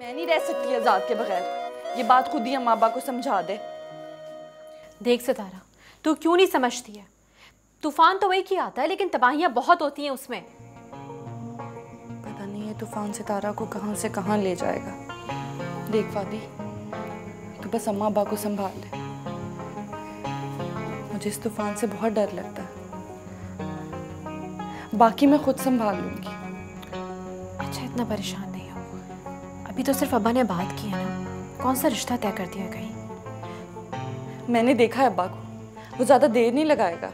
मैं नहीं रह सकती आजाद के बगैर। ये बात खुद ही अम्मा अब्बा को समझा दे। देख सितारा, तू क्यों नहीं समझती है? तूफान तो वही की आता है, लेकिन तबाहियां बहुत होती हैं उसमें। पता नहीं ये तूफान सितारा को कहाँ से कहाँ ले जाएगा। देख फादी, तू बस अम्मा अब्बा को संभाल ले। मुझे इस तूफान से बहुत डर लगता है। बाकी मैं खुद संभाल लूंगी। अच्छा, इतना परेशान नहीं हो। अभी तो सिर्फ अब्बा ने बात की है ना, कौन सा रिश्ता तय कर दिया कहीं? मैंने देखा है अब्बा को, वो ज्यादा देर नहीं लगाएगा।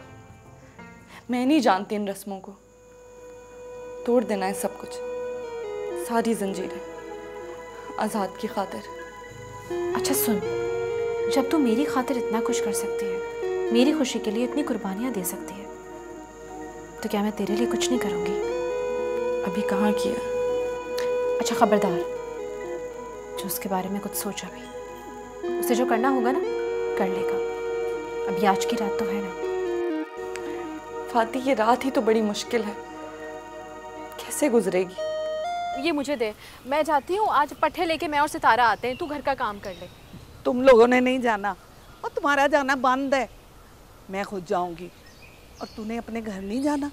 मैं नहीं जानती इन रस्मों को। तोड़ देना है सब कुछ, सारी जंजीरें, आजाद की खातिर। अच्छा सुन, जब तू मेरी खातिर इतना कुछ कर सकती है, मेरी खुशी के लिए इतनी कुर्बानियां दे सकती है, तो क्या मैं तेरे लिए कुछ नहीं करूंगी? अभी कहाँ किया। अच्छा खबरदार, जो उसके बारे में कुछ सोचा भी, उसे जो करना होगा ना कर लेगा। अभी आज की रात तो है ना। फाती, ये रात ही तो बड़ी मुश्किल है, कैसे गुजरेगी? ये मुझे दे, मैं जाती हूँ। आज पट्टे लेके मैं और सितारा आते हैं, तू घर का काम कर ले। तुम लोगों ने नहीं जाना और तुम्हारा जाना बंद है। मैं खुद जाऊंगी। और तूने अपने घर नहीं जाना?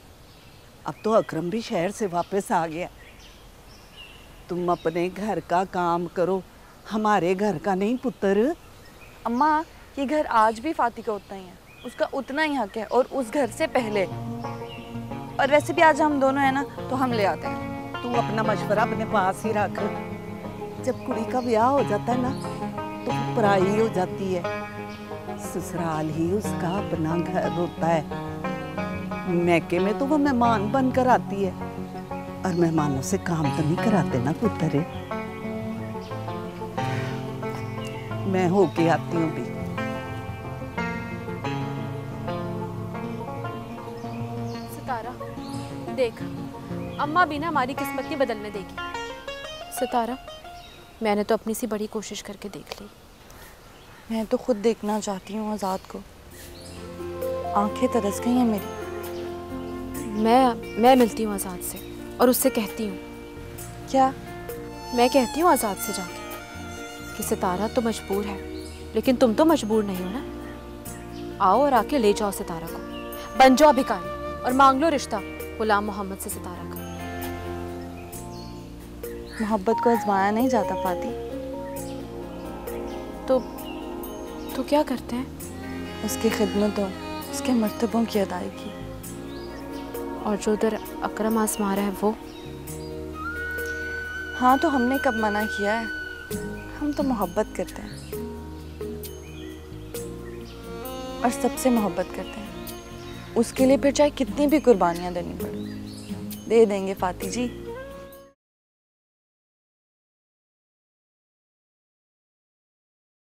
अब तो अकरम भी शहर से वापस आ गया। तुम अपने घर का काम करो, हमारे घर का नहीं पुत्र। अम्मा, ये घर आज भी फाती का उतना ही है, उसका उतना ही हक है, और उस घर से पहले। और वैसे भी आज हम दोनों हैं ना, तो हम ले आते हैं। तू अपना मशवरा अपने पास ही रख। जब कुड़ी का ब्याह हो जाता है ना, तो वो पराई हो जाती है। ससुराल ही उसका अपना घर होता है। मैके में तो वो मेहमान बनकर आती है, और मेहमानों से काम तो नहीं कराते ना पुत्र। मैं होके आती हूँ भी। सितारा देख, अम्मा भी ना हमारी किस्मत नहीं बदलने देगी। सितारा, मैंने तो अपनी सी बड़ी कोशिश करके देख ली। मैं तो खुद देखना चाहती हूँ आजाद को। आंखें तरस गई हैं मेरी। मैं मिलती हूँ आजाद से और उससे कहती हूँ। क्या? मैं कहती हूँ आजाद से जाके कि सितारा तो मजबूर है, लेकिन तुम तो मजबूर नहीं हो ना। आओ और आके ले जाओ सितारा को, बन जाओ भिखारी और मांग लो रिश्ता गुलाम मोहम्मद से सितारा का। मोहब्बत को आजमाया नहीं जाता फाती। तो क्या करते हैं? उसकी खिदमतों, उसके मर्तबों की अदायगी। और जो उधर अकरम आजमा रहा है वो? हाँ, तो हमने कब मना किया है? हम तो मोहब्बत करते हैं, और सबसे मोहब्बत करते हैं। उसके लिए फिर चाहे कितनी भी कुर्बानियां देनी पड़े, दे देंगे फाती जी।